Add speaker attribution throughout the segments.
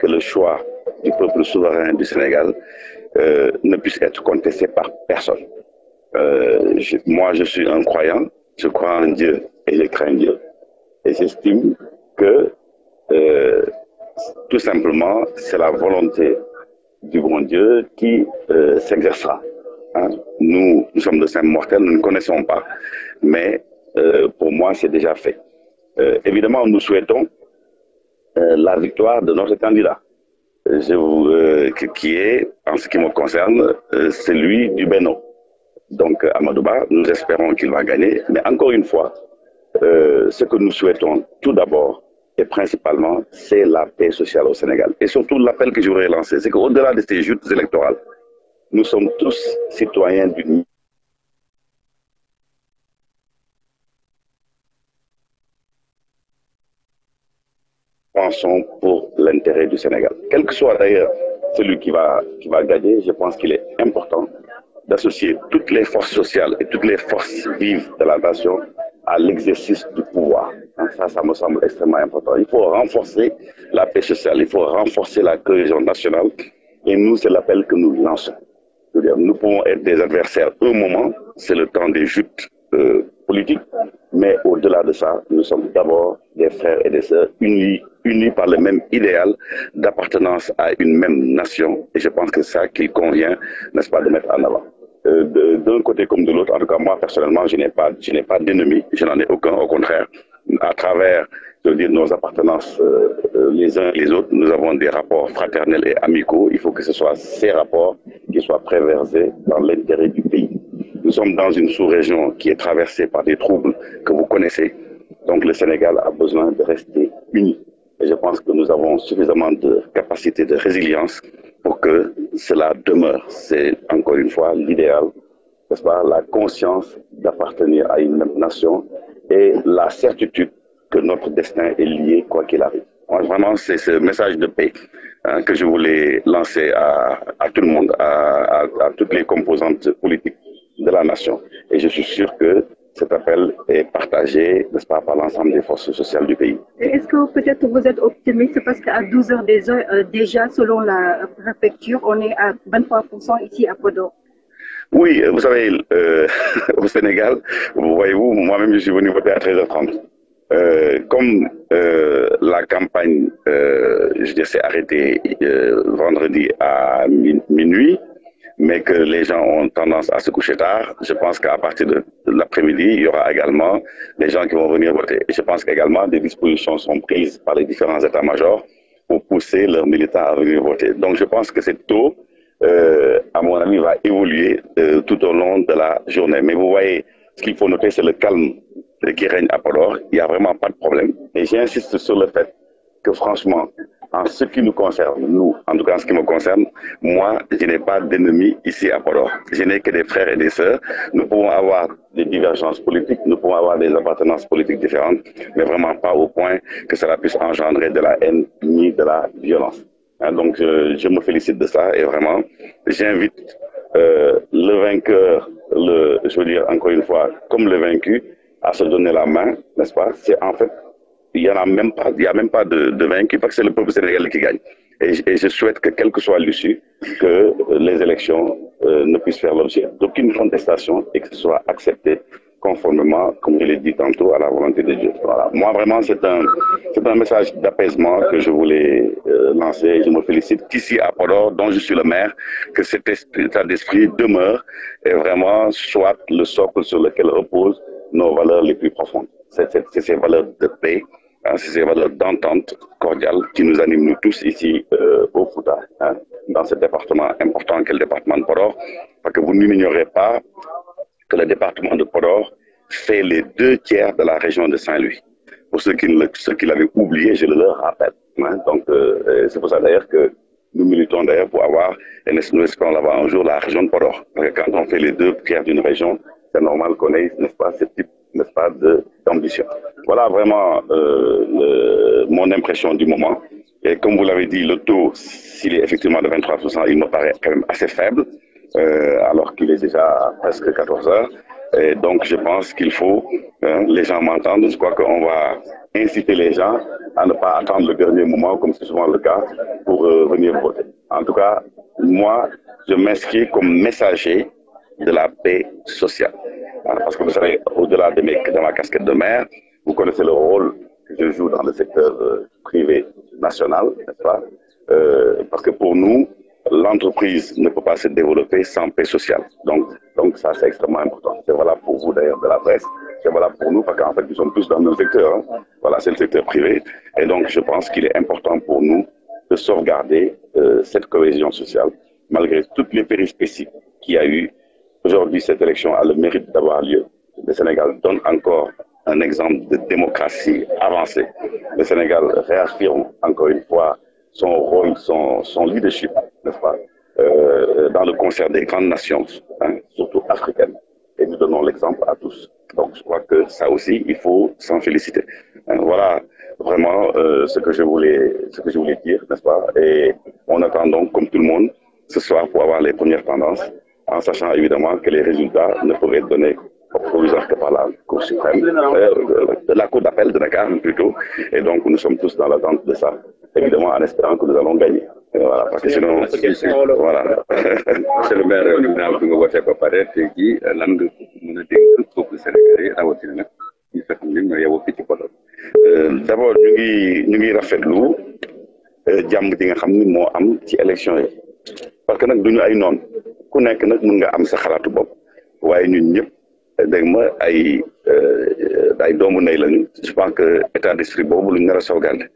Speaker 1: que le choix du peuple souverain du Sénégal ne puisse être contesté par personne. Moi, je suis un croyant, je crois en Dieu et je crains Dieu. Et j'estime que tout simplement, c'est la volonté du bon Dieu qui s'exercera. Hein. Nous sommes de simples mortels, nous ne connaissons pas, mais pour moi, c'est déjà fait. Évidemment, nous souhaitons la victoire de notre candidat, qui est, en ce qui me concerne, celui du Bénin. Donc, Amadouba, nous espérons qu'il va gagner, mais encore une fois, ce que nous souhaitons tout d'abord et principalement, c'est la paix sociale au Sénégal. Et surtout, l'appel que je voudrais lancer, c'est qu'au-delà de ces joutes électorales, nous sommes tous citoyens d'une pensons pour l'intérêt du Sénégal. Quel que soit d'ailleurs celui qui va gagner, je pense qu'il est important d'associer toutes les forces sociales et toutes les forces vives de la nation à l'exercice du pouvoir. Ça me semble extrêmement important. Il faut renforcer la paix sociale, il faut renforcer la cohésion nationale. Et nous, c'est l'appel que nous lançons. Nous pouvons être des adversaires un moment, c'est le temps des joutes politiques, mais au-delà de ça, nous sommes d'abord des frères et des sœurs unis par le même idéal d'appartenance à une même nation. Et je pense que c'est ça qu'il convient, n'est-ce pas, de mettre en avant. D'un côté comme de l'autre, en tout cas moi personnellement, je n'ai pas d'ennemis, je n'en ai aucun. Au contraire, à travers nos appartenances les uns et les autres, nous avons des rapports fraternels et amicaux. Il faut que ce soit ces rapports qui soient préversés dans l'intérêt du pays. Nous sommes dans une sous-région qui est traversée par des troubles que vous connaissez. Donc le Sénégal a besoin de rester uni. Et je pense que nous avons suffisamment de capacité de résilience pour que cela demeure. C'est encore une fois l'idéal, n'est-ce pas, la conscience d'appartenir à une même nation et la certitude que notre destin est lié quoi qu'il arrive. Moi, vraiment, c'est ce message de paix que je voulais lancer à tout le monde, à toutes les composantes politiques de la nation. Et je suis sûr que cet appel est partagé, n'est-ce pas, par l'ensemble des forces sociales du pays.
Speaker 2: Est-ce que peut-être vous êtes optimiste parce qu'à 12 heures déjà, selon la préfecture, on est à 23% ici à Podor?
Speaker 1: Oui, vous savez, au Sénégal, voyez-vous, moi-même je suis venu voter à 13h30. Comme la campagne, s'est arrêtée vendredi à minuit, mais que les gens ont tendance à se coucher tard, je pense qu'à partir de l'après-midi, il y aura également des gens qui vont venir voter. Et je pense qu'également des dispositions sont prises par les différents états-majors pour pousser leurs militants à venir voter. Donc je pense que cette taux, à mon avis, va évoluer tout au long de la journée. Mais vous voyez, ce qu'il faut noter, c'est le calme qui règne à Podor. Il n'y a vraiment pas de problème. Et j'insiste sur le fait que franchement, en ce qui nous concerne, nous, en tout cas en ce qui me concerne, moi, je n'ai pas d'ennemis ici à Podor. Je n'ai que des frères et des sœurs. Nous pouvons avoir des divergences politiques, nous pouvons avoir des appartenances politiques différentes, mais vraiment pas au point que cela puisse engendrer de la haine ni de la violence. Donc, je me félicite de ça et vraiment, j'invite le vainqueur, je veux dire encore une fois, comme le vaincu, à se donner la main, n'est-ce pas? C'est en fait, il n'y a même pas de vaincu parce que c'est le peuple sénégalais qui gagne. Et je souhaite que, quelle que soit l'issue, que les élections ne puissent faire l'objet d'aucune contestation et que ce soit accepté conformément, comme je l'ai dit tantôt, à la volonté de Dieu. Voilà. Moi, vraiment, c'est un message d'apaisement que je voulais lancer. Je me félicite qu'ici à Podor, dont je suis le maire, que cet état d'esprit demeure et vraiment soit le socle sur lequel reposent nos valeurs les plus profondes. C'est ces valeurs de paix, c'est ces valeurs d'entente cordiale qui nous animent nous tous ici au Fouta, dans ce département important qu'est le département de Podor, parce que vous n'ignorez pas que le département de Podor fait les 2/3 de la région de Saint-Louis. Pour ceux qui l'avaient oublié, je le leur rappelle. Donc, c'est pour ça d'ailleurs que nous militons d'ailleurs pour avoir, et nous espérons l'avoir un jour, la région de Podor. Parce que quand on fait les 2/3 d'une région, c'est normal qu'on ait, n'est-ce pas, ce type, n'est-ce pas, d'ambition. Voilà vraiment mon impression du moment. Et comme vous l'avez dit, le taux, s'il est effectivement de 23%, il me paraît quand même assez faible. Alors qu'il est déjà presque 14 heures. Et donc, je pense qu'il faut, les gens m'entendent, je crois qu'on va inciter les gens à ne pas attendre le dernier moment, comme c'est souvent le cas, pour venir voter. En tout cas, moi, je m'inscris comme messager de la paix sociale. Parce que vous savez, au-delà de ma casquette de maire, vous connaissez le rôle que je joue dans le secteur privé national, n'est-ce pas? Parce que pour nous, l'entreprise ne peut pas se développer sans paix sociale. Donc ça, c'est extrêmement important. C'est valable pour vous, d'ailleurs, de la presse. C'est valable pour nous, parce qu'en fait, nous sommes tous dans le même secteur. Voilà, c'est le secteur privé. Et donc, je pense qu'il est important pour nous de sauvegarder cette cohésion sociale, malgré toutes les périspéties qu'il y a eu. Aujourd'hui, cette élection a le mérite d'avoir lieu. Le Sénégal donne encore un exemple de démocratie avancée. Le Sénégal réaffirme encore une fois son rôle, son leadership, n'est-ce pas, dans le concert des grandes nations, surtout africaines. Et nous donnons l'exemple à tous. Donc, je crois que ça aussi, il faut s'en féliciter. Voilà vraiment ce que je voulais dire, n'est-ce pas? Et on attend donc, comme tout le monde, ce soir pour avoir les premières tendances, en sachant évidemment que les résultats ne pourraient être donnés provisoire que par la Cour suprême, la Cour d'appel de Dakar plutôt. Et donc, nous sommes tous dans l'attente de ça, évidemment en espérant que nous allons gagner. Voilà, parce que sinon, voilà.
Speaker 3: C'est le maire ginnaaw bi nga wootee ba pare tey jii lan nga mën a dégg peuple sénégalais rawatina nag ñu fekk ni ñoo yeewoo fii ci Podor.
Speaker 1: D'abord ñu ngi rafetlu jàmm ji nga xam ni moo am ci élection yi parce que nag duñu ay noon ku nekk nag mën nga am sa xalaatu bopp waaye ñun ñëpp dégg ma ay doomu ndey lañu. Je pense que état d'esprit boobu lu ñu nar a sauvegarder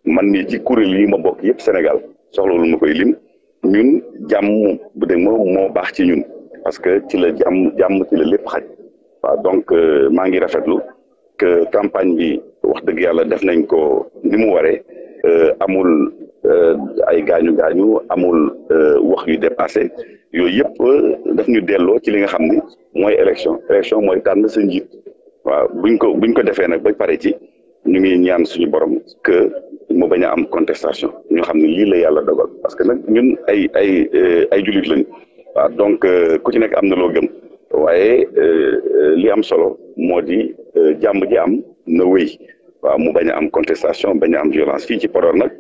Speaker 1: man mii ci kuréel yi ma bokk yëpp Sénégal soxlawul ma koy lim ñun jàmm bu dégg ma moo baax ci ñun parce que ci la jàmm ci la lépp xaj waaw donc maa ngi rafetlu que campagne bi wax dëgg yàlla def nañ ko ni mu waree amul ay gaañu amul wax yu dépassé yooyu yëpp daf ñu delloo ci li nga xam ni mooy élection mooy tànn sa njiit waaw buñ ko defee nag ba pare ci ñu ngi ñaan suñu borom que mu bañ a am contestation ñu xam ne lii la yàlla dogal parce que nag ñun ay jullit lañu waaw donc ku ci nekk am na loo gëm waaye li am solo moo di jàmm ji am na wéy waaw mu bañ a am contestation bañ a am violence fii ci Podor nag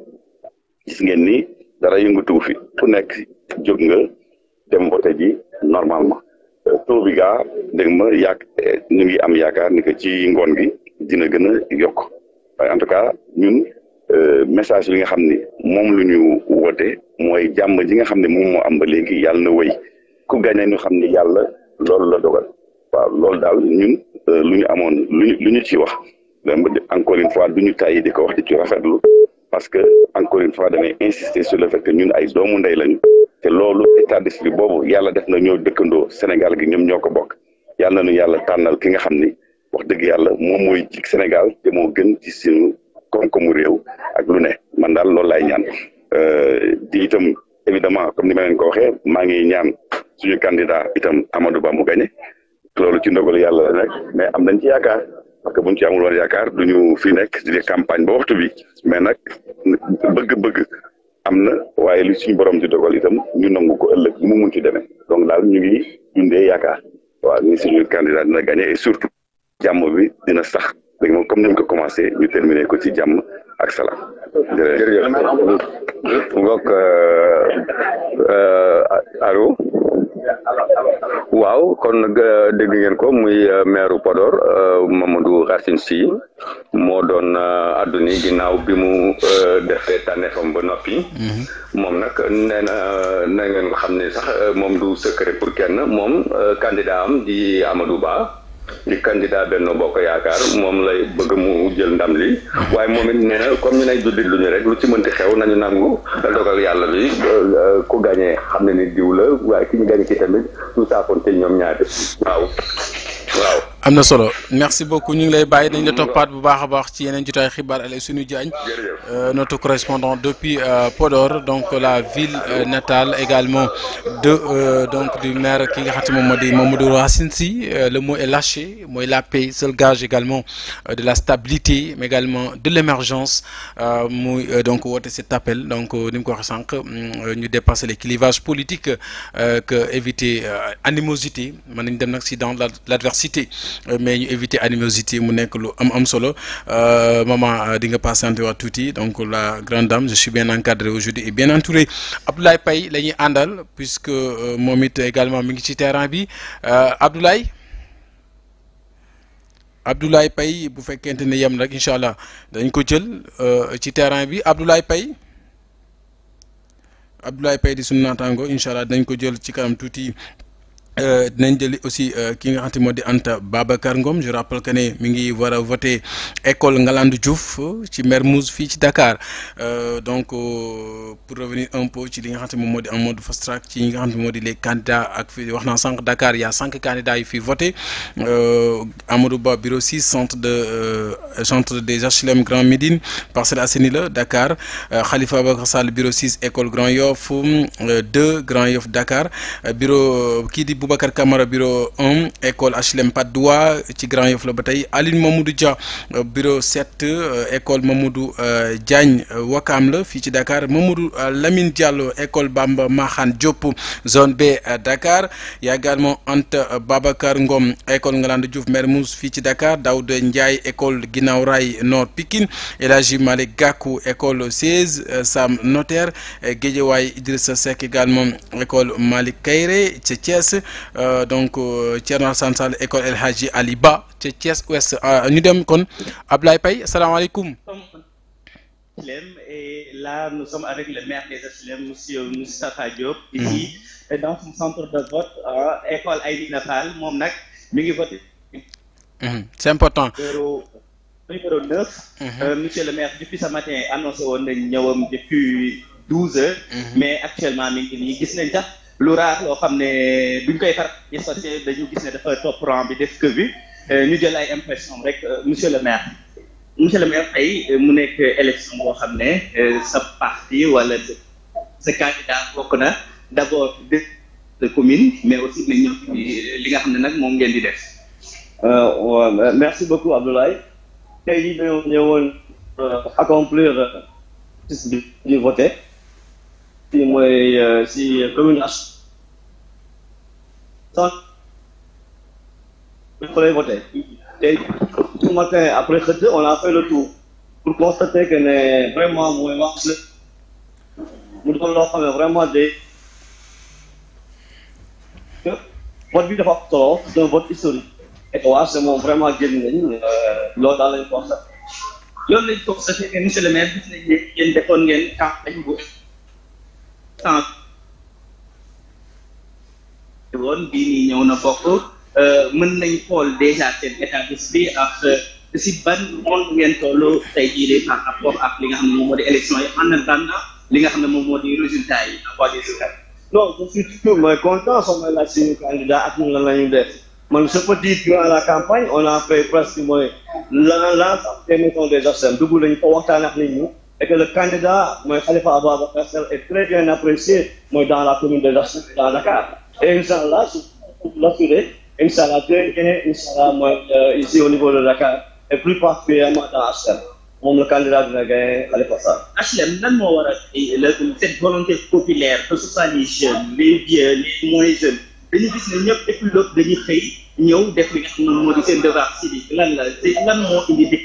Speaker 1: gis ngeen ni dara yëngatuwu fi ku nekk jóg nga dem voté ji normalement taux bi gaa dégg ma ñu ngi am yaakaar ni que ci ngoon gi dina gën a yokk waaye en tout cas ñun message bi nga xam ni moom lu ñu woote mooy jàmm ji nga xam ne moom moo am ba léegi yàlla na wéy ku gagné ñu xam ni yàlla loolu la dogal waaw loolu daal ñun lu ñu amoon lu ñu ci wax encore une fois du ñu tàyyi di ko wax di ci rafetlu parce que encore une fois damay insister sur le fait que ñun ay doomu ndey lañu te loolu état d'esprit boobu yàlla def na ñoo dëkkandoo Sénégal gi ñoom ñoo ko bokk yàlla na ñu yàlla tànnal ki nga xam ni wax dëgg yàlla moom mooy ci Sénégal te moo gën ci suñu koom-koomu réew ak lu ne man daal loolu laay ñaan di itam évidemment comme ni ma leen ko waxee maa ngi ñaan suñu candidat itam Amadou Ba mu gagné loolu ci ndogalu yàlla la nekk mais am nañ ci yaakaar parce que buñ ci amul woon yaakaar duñu fi nekk di campagne ba waxtu bi mais nag bëgg-bëgg am na waaye li suñu borom di dogal itam ñu nangu ko ëllëg mu mun ci demee donc daal ñu ngi dundee yaakaar waaw ni suñu candidat dina gagné et surtout jàmm bi dina sax léegi moom comme ni ñu ko commencé ñu terminé ko ci jàmm ak salaam.
Speaker 3: jërëjëf mbokk allo waaw kon nag dégg ngeen ko muy maire Podor Mamadou Racine Sy moo doon àdduni ginnaaw bi mu defee tànneefam ba noppi moom nag nee na ngeen ko xam ne sax moom du secret pour kenn moom candidat am di Amadou Ba di candidat Benno Bokk Yaakaar moom lay bëgg mu jël ndam li waaye moom it nee na comme ñu nay jullit lu ñu rek lu ci mënti xew nañu nangu dogal yàlla bi ku gagné xam ne ni diw la waaye ki ñu gagné ci tamit ñu saafoonte ñoom ñaari waaw
Speaker 4: am na solo merci beaucoup ñu ngi lay bàyyi dañ la toppaat bu baax a baax ci yeneen jotaay xibaar Alain Seynou Diagne notre correspondant depuis Podor donc la ville natale également donc du maire ki nga xam ne moom moo di Mamadou Racine Sy le mot est lâché mooy la paix seul gage également de la stabilité mais également de l'émergence muy donc woote cet appel donc ni mu ko waxee sànq ñu dépasser les clivages politiques que éviter animosité mën nañ dem nag si dans l'adversité mais ñu éviter animosité mu nekk lu am solo maman di nga patienté waat tuuti donc la grande dame je suis bien encadré aujourd'hui et bien entouré Abdoulaye Paye la ñuy àndal puisque moom it également mi ngi ci terrain bi Abdoulaye Paye bu fekkente ne yem rek incha allah dañ ko jël ci terrain bi Abdoulaye Paye di sunu naataango incha allah dañ ko jël ci kanam tuuti. dinañ jëli aussi ki nga xamante moo di Anta Babacar Ngom je rappelle que ne mi ngi war a voter école Ngalandou Diouf ci Mermoz fii ci Dakar donc pour revenir un peu ci li nga xamante moom moo di en mode fast track ci ñi nga xamante moo di les candidats ak fii wax naa sànq Dakar il y a 5 candidats yu fi voté Amadou Ba bureau 6 centre des HLM Grand Médine Parcelles Assainies la Dakar Khalifa Ababacar Sall bureau 6 école Grand Yoff 2 Grand Yoff Dakar bureau kii di Boubacar Camara bureau 1 école HLM Patte d'Oie ci Grand Yoff la ba tey Aline Mamadou Dia bureau 7 école Mamadou Diagne Wakam la fii ci Dakar Mamadou Lamine Diallo école Bamba Mahane Diop zone B Dakar y a également Anta Babacar Ngom école Ngalandou Diouf Mermoz fii ci Dakar Daouda Ndiaye école Guinaw Rail Nord Pikine El Hadji Malick Gakou école 16 Sam Notaire Guédiawaye Idrissa Seck également école Malick Kayré ca Thiès donc Thierno Alassane Sall école El Hadji Ali Ba ca Thiès Ouest ñu dem kon Abdoulaye Paye asalaamaaleykum.
Speaker 5: Et là nous sommes avec le maire des HLM monsieur Moustapha Diop ici dans son centre de vote école Aïdina Fall moom nag mi ngi voté.
Speaker 4: C'est important.
Speaker 5: numéro 9. Monsieur le maire depuis ce matin annoncé woon nañ ñëwam depuis 12 heures. Mais actuellement mi ngi nii gis nañ tax. lu raar loo xam ne duñ koy far di sotti dañu gis ne dafa topp rang bi def que bi ñu jël ay impression rek monsieur le maire tey mu nekk élection boo xam ne sa parti wala sa candidat bokk na d'abord de commune mais aussi nañ ñëw li nga xam ne nag moom ngeen di def.
Speaker 6: Merci beaucoup Abdoulaye tey jii dañoo ñëwoon accomplir di voter si mooy si commune il fallait voter et ce matin après xëdd on a fait le tour pour constater que ne vraiment mooy wax mu doon loo xam ne vraiment de vote bi dafa am solo c'est un vote historique et waa c'est moom vraiment génn nañ loolu daal lañ constaté
Speaker 5: loolu lañ constaté que monsieur le maire gis nañ ne yéen defoon ngeen campagne bu woon bii nii ñëw na bokk mën nañ xool déjà seen état d'esprit ak si ban monde ngeen toll tey jii par rapport ak li nga xam ne moom moo di élection yi en attendant li nga xam ne moom moo di résultat yi avoir des résultats.
Speaker 6: Non, je suis toujours content sama la suñu candidat ak ñun lan la ñu def man je peux dire durant la campagne on a fait presque mooy l'ensemble des maisons des HLM dugg nañu ko waxtaan ak nit ñi et que le candidat mooy Khalifa Ababacar Sall est très bien apprécié mooy dans la commune de dans Dakar et Inch'Allah pour l'assurer Inch'Allah Inch'Allah mooy ici au niveau de Dakar et plus particulièrement dans HLM moom le candidat dina gagner Khalifa Sall.
Speaker 5: HLM lan moo war a cette volonté populaire que ce soit les jeunes les vieux les moins jeunes dañu gis ne ñëpp depuis l'autre dañuy xëy ñëw def li nga xam ne moo di seen devoir civique lan moo indi.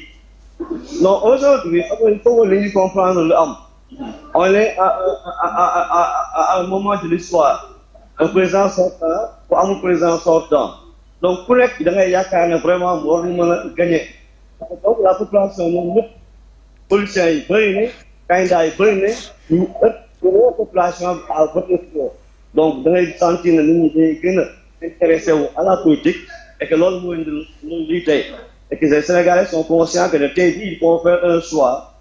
Speaker 6: Non, aujourd'hui, il faut que nous comprenions le homme. On est à un moment de l'histoire. Un président sortant, pour un président sortant. Donc, pour les gens qui vraiment gagner. Donc, la population, nous, policiers, ils brûlent, candidats, ils brûlent, nous, la population a voté pour. Donc, dans les sentir que nous sommes intéressés à la politique et que l'on nous lutter. Et que les Sénégalais sont conscients que le TD, il faut faire un choix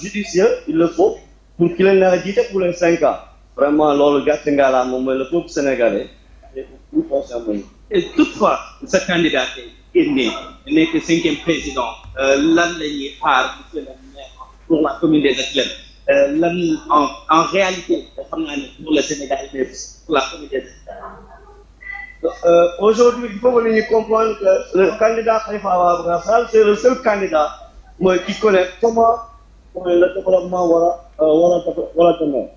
Speaker 6: judicieux, il le faut, pour qu'il ait dit pour les 5 ans. Vraiment, le gars le peuple sénégalais est plus conscient.
Speaker 5: Et toutefois, ce candidat, génnee nekk 5e président lan la ñuy xaar monsieur le maire pour la commune des HLM lan en réalité xam naa ne pour le Sénégal mais pour la commune des HLM.
Speaker 6: Aujourd'hui, il faut que nous comprenions que le candidat Khalifa Ababacar Sall, c'est le seul candidat qui connaît comment le développement voilà comment.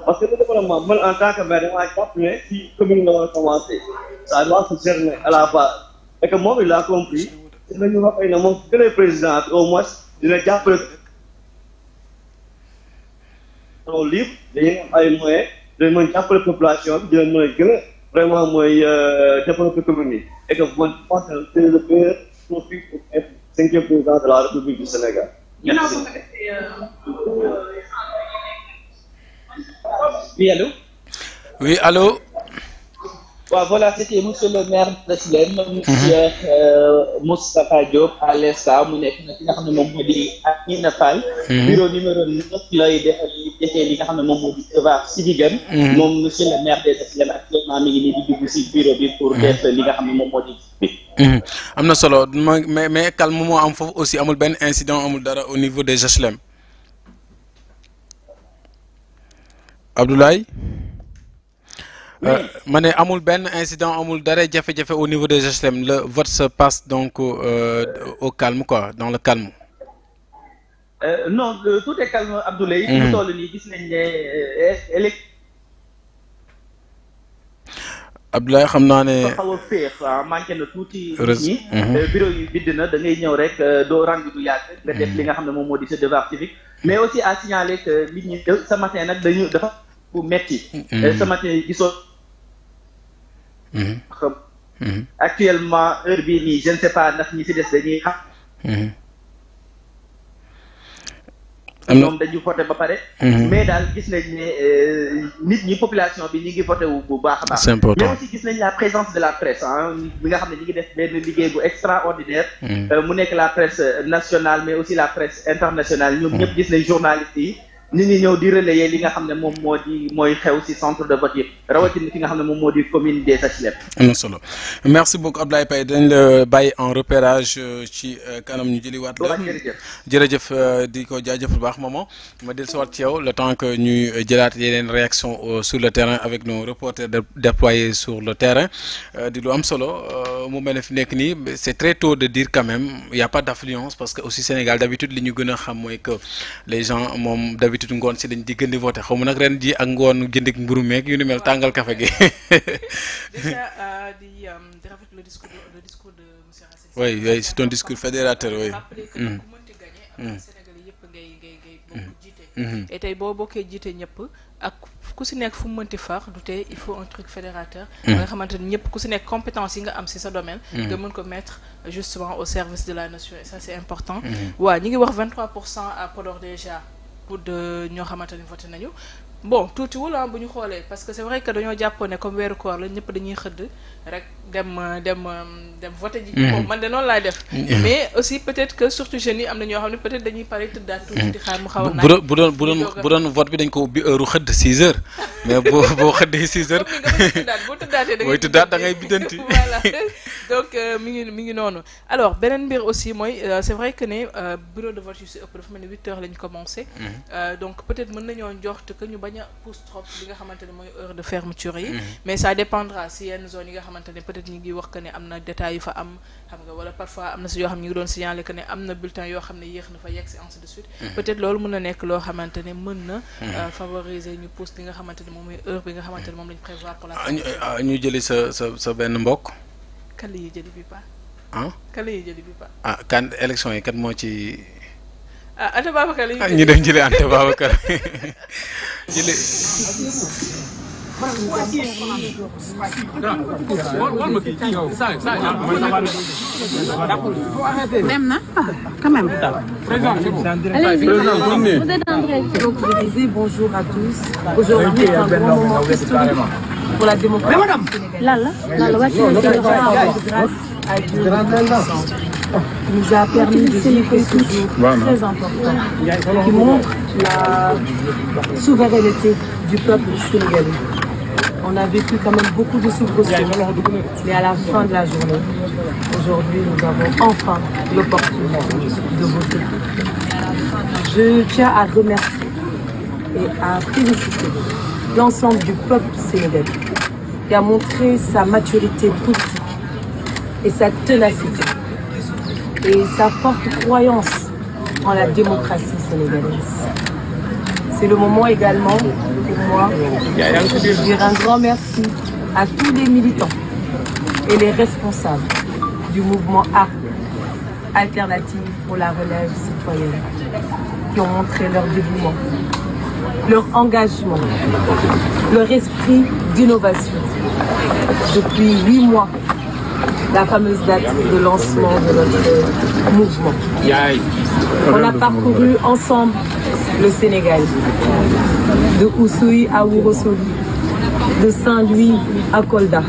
Speaker 6: Parce que le développement, moi en tant que maire, si la commune va commencer, ça doit se cerner à la base. Et que moi, il a compris, c'est que nous avons que le président, au moins, il a déjà pris le livre, il y a des moyens, il y a la population, il y a des moyens. Vraiment, moi, développer commune. Et que moi, je pense que c'est le meilleur profil pour être 5e président de la République du Sénégal. Merci.
Speaker 5: Oui, allô?
Speaker 4: Oui, allô?
Speaker 5: Voilà, c'était monsieur le maire de HLM, monsieur Moustapha Diop, à l'instant, mu nekk na ki nga xam ne moom moo di Amina Fall. Bureau numéro 9 lay defee li nga xam ne moom moo di devoir civique am. Moom monsieur le maire de HLM actuellement mi ngi nii di dugg si bureau bi pour def li nga xam ne moom moo di.
Speaker 4: am na solo mais calme moo am foofu aussi amul benn incident amul dara au niveau des HLM. Abdoulaye. ma ne amul benn incident amul dara jafe-jafe au niveau des HLM le vote se passe donc au calme quoi dans le calme.
Speaker 5: Non tout est calme Abdoulaye. fi mu toll nii gis nañ ne
Speaker 4: Abdoulaye xam naa ne.
Speaker 5: xaw a féex manqué na tuuti nit ñi. bureau yi bidd na da ngay ñëw rek doo rang du yàgg. nga def li nga xam ne moom moo di sa devoir civique. mais aussi à signaler que nit ñi ce matin nag dafa bu metti. ce matin gisoo. Actuellement heure bii nii je ne sais pas ndax ñi ci des dañuy xam. ñoom dañu voté ba pare. mais daal gis nañ ne nit ñi population bi ñi ngi voté wu bu baax a baax.
Speaker 4: c'est important
Speaker 5: mais aussi gis nañ la présence de la presse bi nga xam ne ñi ngi def benn liggéey bu extraordinaire. mu nekk la presse nationale mais aussi la presse internationale ñoom ñëpp gis nañ journalistes yi. nit ñi ñëw di relayer li nga xam ne moom mooy xew ci centre de vote yëpp rawatina fi nga xam ne moom moo di commune des HLM.
Speaker 4: am na solo merci beaucoup Abdoulaye Paye dañ la bàyyi en repérage ci kanam ñu jëliwaat la. jërëjëf di ko jaajëf bu baax maman ma dellusiwaat ci yow le temps que ñuy jëlaat yeneen réaction sur le terrain avec nos reporters déployés sur le terrain di lu am solo mu mel ne fi nekk nii c'est très tôt de dire quand même il y a pas d'affluence parce que aussi Sénégal d'habitude li ñu gën a xam mooy que les gens moom d'habitude ngoon si dañ di gën di voté xaw ma nag ren ji ak ngoon jëndik mburu meeg yu ni mel tàngal café gi.
Speaker 7: déjà di rafetlu le discours de monsieur Racine.
Speaker 4: oui c'est un discours fédérateur oui.
Speaker 7: Sénégalais yëpp ngay bokk jiite. et tey boo bokkee jiite ñëpp ak ku si nekk fu mu mënti far du tey il faut un truc fédérateur. nga xamante ni ñëpp ku si nekk compétence yi nga am si sa domaine. nga mën ko mettre justement au service de la nation et ça c'est important. waaw ñi ngi wax 23% à Podor déjà. de ñoo xamante ni voté nañu bon tuutiwul bu ñu xoolee parce que c'est vrai que dañoo jàppoon ne comme weeru koor la ñëpp dañuy xëdd rek dem voté ji. bon man de noonu laay def. mais aussi peut-être que surtout jeunes yi am na ñoo xam ne peut-être dañuy pare tëddaat tuuti di xaar mu xaw a naaj.
Speaker 4: bu doon vote bi dañ ko ubbi heure xëdd 6 heures mais boo xëddee 6 heures.
Speaker 7: boo tëddaatee
Speaker 4: booy tëddaat da ngay biddanti.
Speaker 7: voilà donc mi ngi noonu alors beneen mbir aussi mooy c'est vrai que ne bureau de vote yu si ëpp dafa mel ni 8 heures lañ commencé. donc peut-être mën nañoo njort que ñu bañ a pousse trop li nga xamante ne mooy heure de fermeture yi. mais ça dépendra si yenn zones yi nga xamante ne peut-être ñu ngi wax que ne am na détails yu fa am xam nga wala parfois am na si yoo xam ne ñu ngi doon signaler que ne am na bulletin yoo xam ne yéex na fa yegg si ainsi de suite. peut-être loolu mën na nekk loo xamante ne mën na. favoriser ñu pousse li nga xamante ne moom mooy heure bi nga xamante ne moom lañ prévoir pour la.
Speaker 4: ñu jëli sa benn mbokk.
Speaker 7: kan la ñuy jëli bi pas. kan la ñuy jëli bi pas.
Speaker 4: kan élection yi kat moo ci.
Speaker 7: Anta Babacar la
Speaker 4: ñu dem jëlee Anta Babacar jëlee.
Speaker 8: Même na quand même. Allez, vous êtes en direct. Donc je disais bonjour à tous. Aujourd'hui est un grand moment historique pour la démocratie sénégalaise. Grâce à Dieu qui nous a permis de vivre ce jour très important qui montre la souveraineté du peuple sénégalais. On a vécu quand même beaucoup de soubresauts, mais à la fin de la journée, aujourd'hui nous avons enfin l'opportunité de voter. Je tiens à remercier et à féliciter l'ensemble du peuple sénégalais qui a montré sa maturité politique et sa ténacité et sa forte croyance en la démocratie sénégalaise. C'est le moment également pour moi de dire un grand merci à tous les militants et les responsables du mouvement ARC, Alternative pour la relève citoyenne, qui ont montré leur dévouement, leur engagement, leur esprit d'innovation. Depuis 8 mois, la fameuse date de lancement de notre mouvement. On a parcouru ensemble le Sénégal, de Oussouye à Ourossogui, de Saint-Louis à Kolda.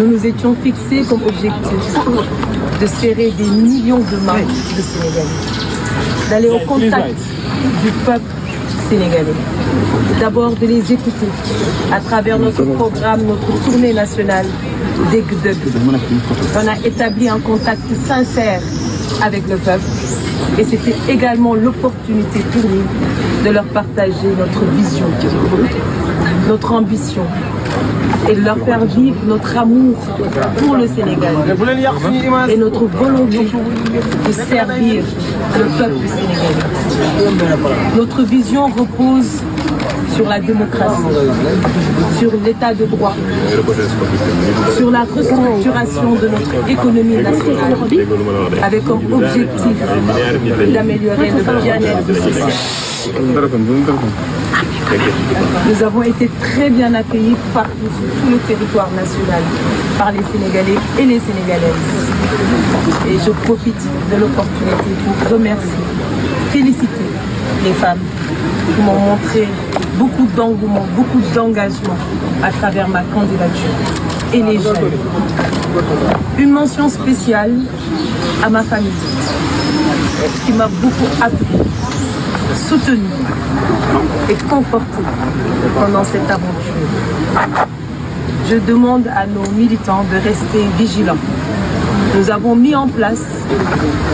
Speaker 8: Nous nous étions fixés comme objectif de serrer des millions de mains de Sénégalais, d'aller au contact du peuple sénégalais, d'abord de les écouter à travers notre programme, notre tournée nationale Deg Deg. On a établi un contact sincère avec le peuple et c'était également l'opportunité pour nous de leur partager notre vision, notre ambition et de leur faire vivre notre amour pour le Sénégal et notre volonté de servir le peuple sénégalais. Notre vision repose sur la démocratie, sur l'état de droit, sur la restructuration de notre économie nationale, avec comme objectif d'améliorer le bien-être social. Nous avons été très bien accueillis partout sur tout le territoire national par les Sénégalais et les Sénégalaises. Et je profite de l'opportunité pour remercier, féliciter les femmes qui m'ont montré beaucoup d'engouement, beaucoup d'engagement à travers ma candidature et les jeunes. Une mention spéciale à ma famille qui m'a beaucoup appuyée, soutenue et confortée pendant cette aventure. Je demande à nos militants de rester vigilants. Nous avons mis en place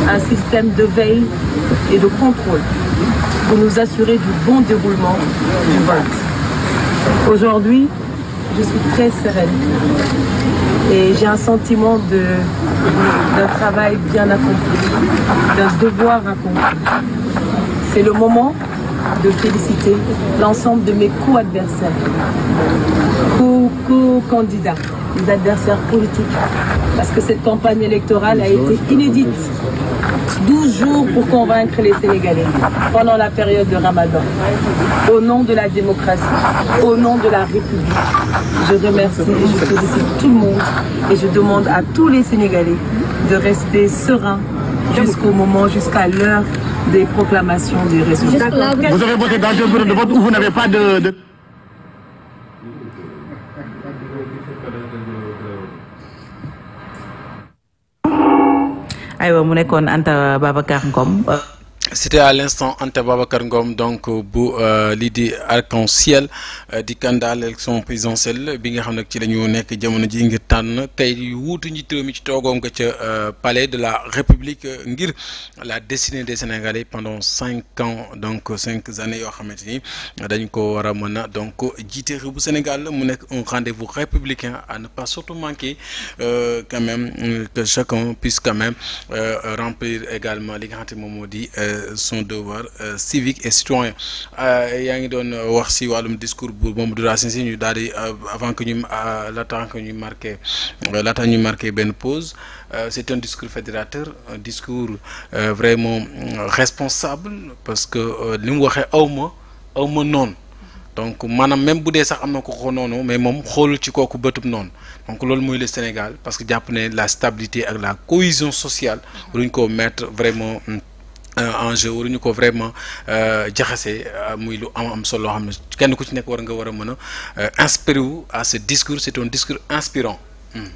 Speaker 8: un système de veille et de contrôle pour nous assurer du bon déroulement du vote. Aujourd'hui, je suis très sereine et j'ai un sentiment d'un travail bien accompli, d'un devoir accompli. C'est le moment de féliciter l'ensemble de mes co-adversaires, co-candidats, les adversaires politiques, parce que cette campagne électorale a été inédite. 12 jours pour convaincre les Sénégalais pendant la période de Ramadan. Au nom de la démocratie, au nom de la République, je remercie et je félicite tout le monde et je demande à tous les Sénégalais de rester sereins jusqu'au moment, jusqu'à l'heure des proclamations des résultats.
Speaker 9: Vous avez voté dans un bureau de vote où vous n'avez pas de...
Speaker 10: aywa mu nekkoon Anta Babacar Ngom.
Speaker 4: C'était à l'instant Anta Babacar Ngom donc bu lii di arc-en-ciel di candidat à l'élection présidentielle bi nga xam nag ci la ñu nekk jamono ji ngir tànn kay wuutu njiitu réew mi ci toogoom nga ca palais de la République ngir la destinée des Sénégalais pendant 5 ans donc 5 années yoo xamante ni dañ ko war a mën a donc jiite réew bu Sénégal mu nekk un rendez-vous républicain à ne pas surtout manquer quand même que chacun puisse quand même remplir également li nga xamante moom moo di son devoir civique et citoyen yaa ngi doon wax ci wàllum discours bu Mamadou Racine Sy ñu daal di avant que ñu laata ñuy marqué benn pause c'est un discours fédérateur un discours vraiment responsable parce que li mu waxee awma noonu donc maanaam même bu dee sax am na ko ko noonu mais moom xoolul ci kooku bëtub noonu donc loolu mooy le Sénégal parce que jàpp ne la stabilité ak la cohésion sociale waruñ ko mettre vraiment en jeu waruñu ko vraiment jaxase muy lu am solo loo xam ne kenn ku ci nekk war a mën a inspiré wu à ce discours c'est un discours inspirant.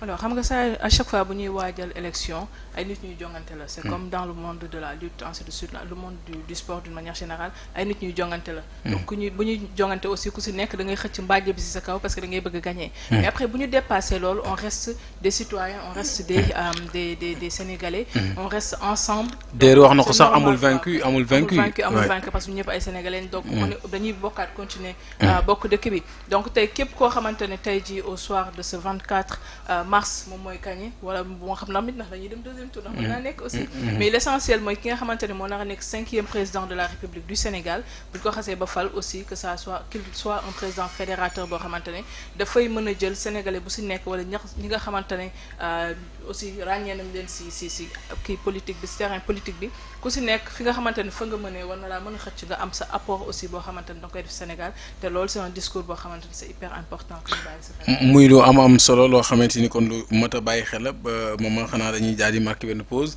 Speaker 7: alors xam nga ça à chaque fois bu ñuy waajal élection ay nit ñuy jongante la c'est comme dans le monde de la lutte ainsi de suite le monde du sport d'une manière générale ay nit ñuy jongante la donc bu ñuy jongante aussi ku si nekk da ngay xëcc mbàjj bi si sa kaw parce que da ngay bëgg gagner mais après bu ñu dépassé loolu on reste des citoyens on reste des Sénégalais on reste ensemble
Speaker 4: déer wax na ko sax amul vaincu
Speaker 7: parce que ñëpp ay Sénégalais donc dañuy bokkaat continuer bokk dëkk bi donc tey képp koo xamante ne tey ji au soir de ce 24 mars moom mooy gagné wala moo xam na mit ndax dañuy dem deuxième tour ndax mën naa nekk aussi mais l'essentiel mooy ki nga xamante ne moo nar a nekk 5e président de la République du Sénégal bu ñu ko xasee ba fal aussi que ça soit qu'il soit un président fédérateur boo xamante ne dafay mën a jël Sénégalais bu si nekk wala ñi nga xamante ne aussi ràññee nañ leen si kii politique bi si terrain politique bi ku si nekk fi nga xamante ne fa nga mënee war na laa mën a xëcc nga am sa apport aussi boo xamante ne da koy def Sénégal te loolu c'est un discours boo xamante ne c'est hyper important que ñu bàyyi sa xel.
Speaker 4: muy lu am solo loo xamante ni kon lu mat a bàyyi xel ba moom xanaa dañuy jaar di marqué benn pause.